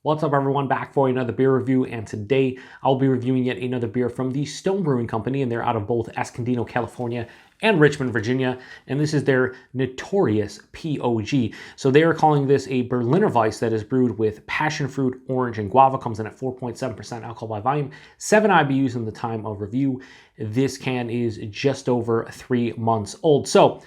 What's up, everyone? Back for another beer review, and today I'll be reviewing yet another beer from the Stone Brewing Company, and they're out of both Escondido, California and Richmond, Virginia, and this is their Notorious P.O.G. So they are calling this a Berliner Weisse that is brewed with passion fruit, orange, and guava. Comes in at 4.7% alcohol by volume, 7 IBUs in the time of review. This can is just over 3 months old. So I've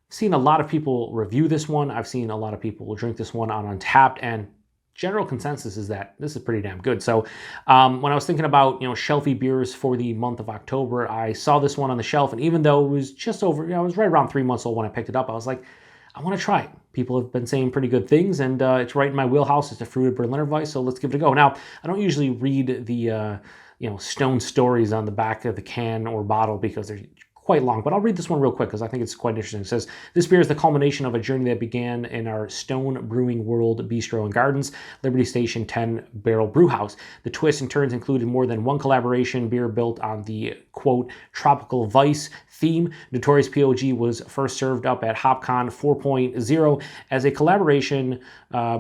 seen a lot of people review this one. I've seen a lot of people drink this one on Untapped, and general consensus is that this is pretty damn good. So when I was thinking about, shelfy beers for the month of October, I saw this one on the shelf, and even though it was just over, it was right around 3 months old when I picked it up, I was like, I want to try it. People have been saying pretty good things, and it's right in my wheelhouse. It's a fruited Berliner Weisse, so let's give it a go. Now, I don't usually read the Stone stories on the back of the can or bottle because they're quite long, but I'll read this one real quick because I think it's quite interesting. It says, this beer is the culmination of a journey that began in our Stone Brewing World Bistro and Gardens, Liberty Station 10-barrel brewhouse. The twists and turns included more than one collaboration beer built on the, quote, tropical Weisse theme. Notorious P.O.G was first served up at HopCon 4.0 as a collaboration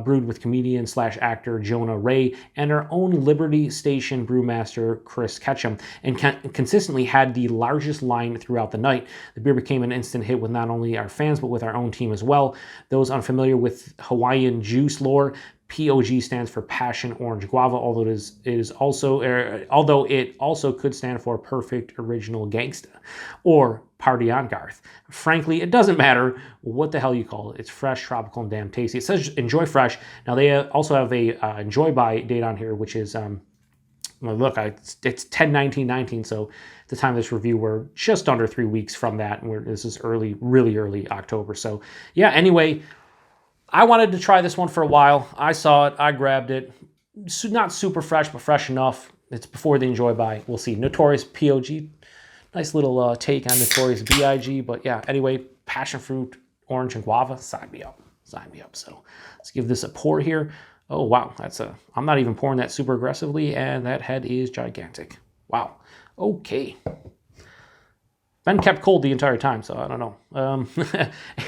brewed with comedian / actor Jonah Ray and our own Liberty Station brewmaster Chris Ketchum, and consistently had the largest line throughout the night. The beer became an instant hit with not only our fans, but with our own team as well. Those unfamiliar with Hawaiian juice lore, POG stands for Passion Orange Guava, although it also could stand for Perfect Original Gangsta or Party on Garth. Frankly, it doesn't matter what the hell you call it. It's fresh, tropical, and damn tasty. It says enjoy fresh. Now they also have a enjoy by date on here, which is look, it's 10/19/19, so at the time of this review, we're just under 3 weeks from that, and this is really early October. So yeah, anyway, I wanted to try this one for a while. I saw it, I grabbed it. Not super fresh, but fresh enough. It's before the enjoy by. We'll see. Notorious P.O.G. Nice little take on Notorious B.I.G. But yeah, anyway, passion fruit, orange, and guava. Sign me up. Sign me up. So let's give this a pour here. Oh, wow. I'm not even pouring that super aggressively, and that head is gigantic. Wow. Okay. Been kept cold the entire time, so I don't know.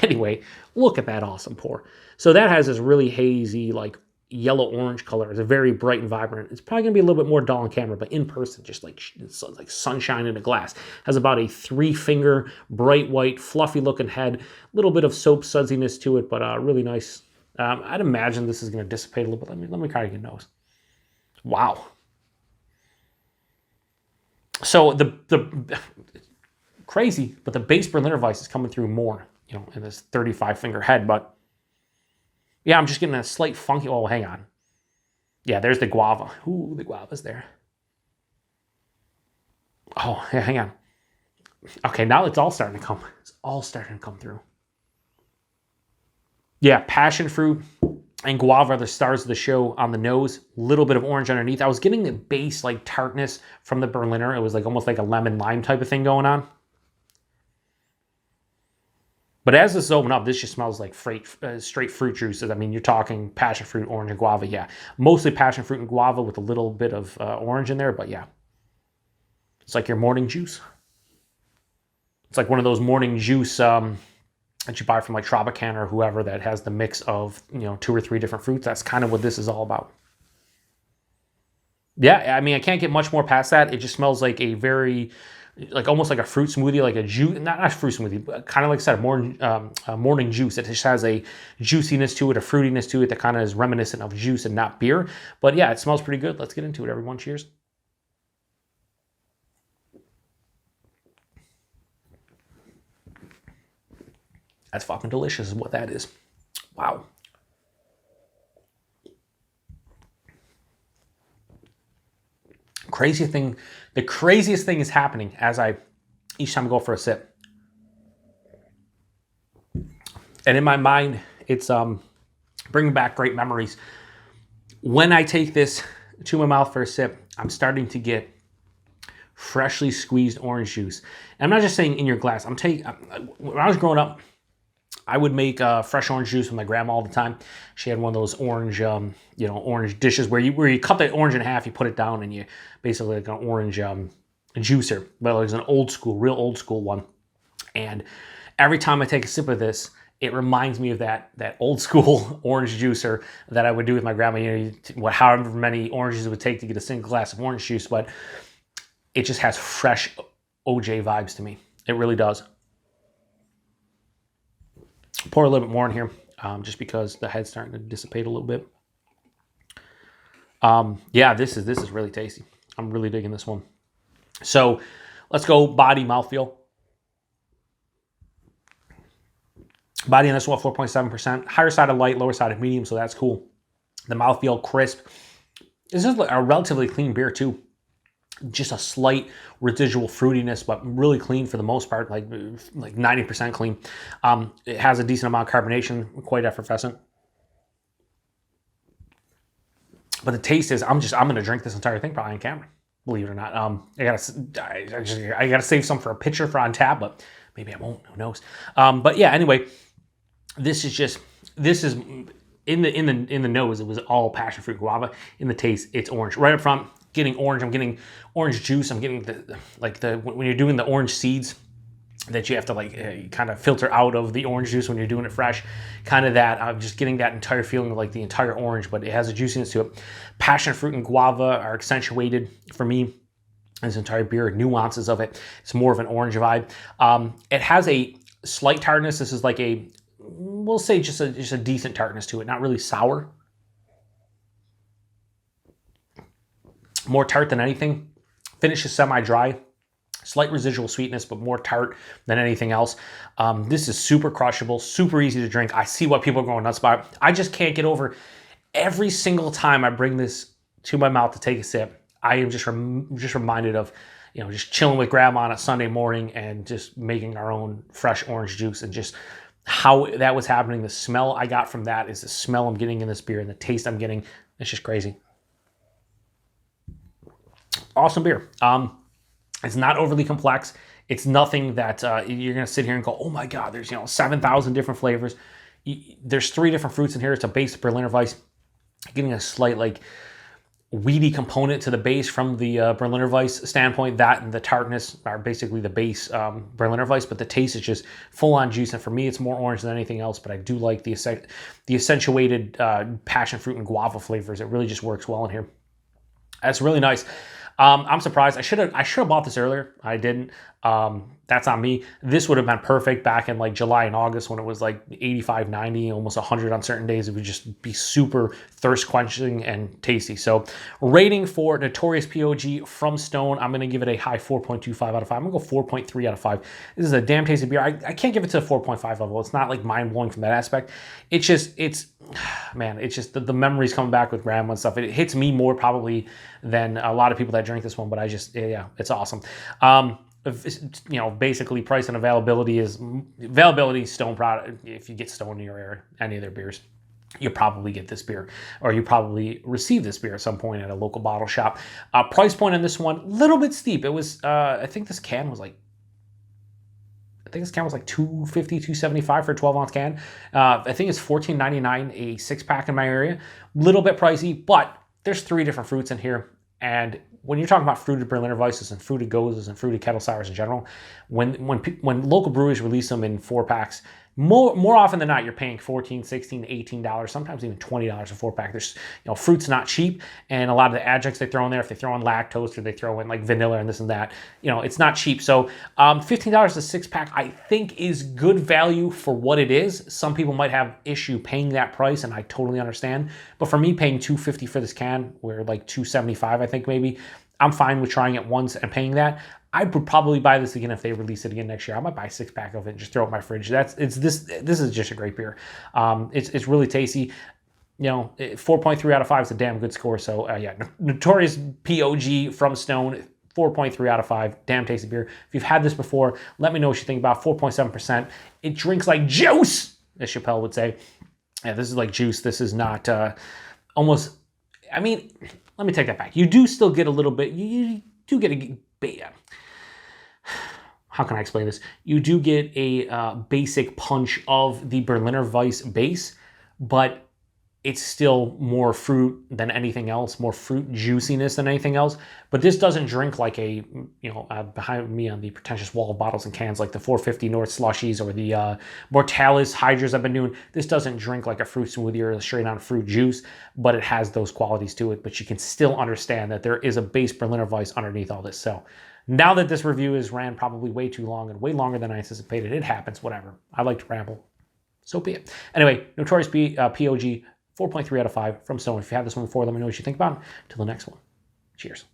Anyway, look at that awesome pour. So that has this really hazy, like yellow-orange color. It's a very bright and vibrant. It's probably going to be a little bit more dull on camera, but in person, just like it's like sunshine in a glass. Has about a 3-finger, bright white, fluffy-looking head. A little bit of soap sudsiness to it, but really nice. I'd imagine this is going to dissipate a little bit. Let me kind of get a nose. Wow. So the crazy, but the base Berliner Weisse is coming through more, in this 35-finger head. But yeah, I'm just getting a slight funky. Oh, hang on. Yeah, there's the guava. Ooh, the guava's there. Oh, yeah, hang on. Okay, now it's all starting to come. It's all starting to come through. Yeah, passion fruit and guava are the stars of the show on the nose. A little bit of orange underneath. I was getting the base like tartness from the Berliner. It was like almost like a lemon lime type of thing going on. But as this is opened up, this just smells like straight fruit juices. I mean, you're talking passion fruit, orange, and guava. Yeah, mostly passion fruit and guava with a little bit of orange in there. But yeah, it's like your morning juice. It's like one of those morning juice that you buy from like Tropicana or whoever that has the mix of 2 or 3 different fruits. That's kind of what this is all about. Yeah, I mean, I can't get much more past that. It just smells like a very, like almost like a fruit smoothie, like a juice, not fruit smoothie, but kind of like I said, morning juice. It just has a juiciness to it, a fruitiness to it that kind of is reminiscent of juice and not beer. But yeah, it smells pretty good. Let's get into it, everyone. Cheers. That's fucking delicious is what that is. Wow. The craziest thing is happening as each time I go for a sip. And in my mind, it's bringing back great memories. When I take this to my mouth for a sip, I'm starting to get freshly squeezed orange juice. And I'm not just saying in your glass. When I was growing up, I would make fresh orange juice with my grandma all the time. She had one of those orange, orange dishes where you cut the orange in half, you put it down, and you basically like an orange juicer. But it was an real old school one. And every time I take a sip of this, it reminds me of that old school orange juicer that I would do with my grandma. You know, however many oranges it would take to get a single glass of orange juice, but it just has fresh OJ vibes to me. It really does. Pour a little bit more in here, just because the head's starting to dissipate a little bit. Yeah, this is really tasty. I'm really digging this one. So let's go body, mouthfeel. Body on this one, 4.7%. Higher side of light, lower side of medium, so that's cool. The mouthfeel, crisp. This is a relatively clean beer too. Just a slight residual fruitiness, but really clean for the most part, like 90% clean. It has a decent amount of carbonation, quite effervescent. But the taste is, I'm gonna drink this entire thing probably on camera, believe it or not. I gotta save some for a picture for on tap, but maybe I won't. Who knows? But yeah, anyway, this is in the nose. It was all passion fruit guava. In the taste, it's orange. Right up front, getting orange. I'm getting orange juice. I'm getting when you're doing the orange seeds that you have to kind of filter out of the orange juice when you're doing it fresh. Kind of that. I'm just getting that entire feeling of like the entire orange, but it has a juiciness to it. Passion fruit and guava are accentuated for me. This entire beer, nuances of it. It's more of an orange vibe. It has a slight tartness. This is like we'll say just a decent tartness to it. Not really sour. More tart than anything. Finish is semi-dry. Slight residual sweetness, but more tart than anything else. This is super crushable, super easy to drink. I see what people are going nuts about. I just can't get over every single time I bring this to my mouth to take a sip. I am just reminded of, just chilling with grandma on a Sunday morning and just making our own fresh orange juice, and just how that was happening. The smell I got from that is the smell I'm getting in this beer, and the taste I'm getting. It's just crazy. Awesome beer. It's not overly complex. It's nothing that you're going to sit here and go, oh my God, there's 7,000 different flavors. There's 3 different fruits in here. It's a base Berliner Weisse, getting a slight weedy component to the base from the Berliner Weisse standpoint. That and the tartness are basically the base Berliner Weisse, but the taste is just full on juice. And for me, it's more orange than anything else, but I do like the accentuated passion fruit and guava flavors. It really just works well in here. That's really nice. I'm surprised. I should have bought this earlier. I didn't. That's on me. This would have been perfect back in like July and August when it was like 85, 90, almost 100 on certain days. It would just be super thirst quenching and tasty. So rating for Notorious P.O.G from Stone, I'm going to give it a high 4.25 out of 5. I'm going to go 4.3 out of 5. This is a damn tasty beer. I can't give it to a 4.5 level. It's not like mind blowing from that aspect. It's just the memories coming back with grandma and stuff. It hits me more probably than a lot of people that drink this one, but it's awesome. Basically price and availability is Stone product. If you get Stone in your area, any of their beers, you probably get this beer, or you probably receive this beer at some point at a local bottle shop. Price point on this one, a little bit steep. It was, I think this can was like $250, $275 for a 12-ounce can. I think it's $14.99 a 6-pack in my area. Little bit pricey, but there's 3 different fruits in here. And when you're talking about fruited Berliner Weisses and fruited Gozes and fruited kettle sours in general, when local breweries release them in 4-packs, more often than not, you're paying $14, $16, $18, sometimes even $20 a 4-pack. There's, fruit's not cheap, and a lot of the adjuncts they throw in there, if they throw in lactose or they throw in like vanilla and this and that, it's not cheap. So $15 a 6-pack, I think, is good value for what it is. Some people might have issue paying that price, and I totally understand. But for me, paying $2.50 for this can, where like $2.75, I think maybe, I'm fine with trying it once and paying that. I would probably buy this again if they release it again next year. I might buy a 6-pack of it and just throw it in my fridge. This is just a great beer. It's really tasty. 4.3 out of 5 is a damn good score. So Notorious P.O.G from Stone, 4.3 out of 5. Damn tasty beer. If you've had this before, let me know what you think about 4.7%. It drinks like juice, as Chappelle would say. Yeah, this is like juice. This is not almost. I mean, let me take that back. You do still get a little bit. You do get a. How can I explain this? You do get a basic punch of the Berliner Weisse base, but it's still more fruit than anything else, more fruit juiciness than anything else. But this doesn't drink like a, behind me on the pretentious wall of bottles and cans, like the 450 North slushies or the Mortalis Hydras I've been doing. This doesn't drink like a fruit smoothie or a straight on fruit juice, but it has those qualities to it. But you can still understand that there is a base Berliner Weiss underneath all this. So now that this review is ran probably way too long and way longer than I anticipated, it happens, whatever. I like to ramble. So be it. Anyway, Notorious P.O.G. 4.3 out of 5 from Stone. If you have this one before, let me know what you think about it. Until the next one. Cheers.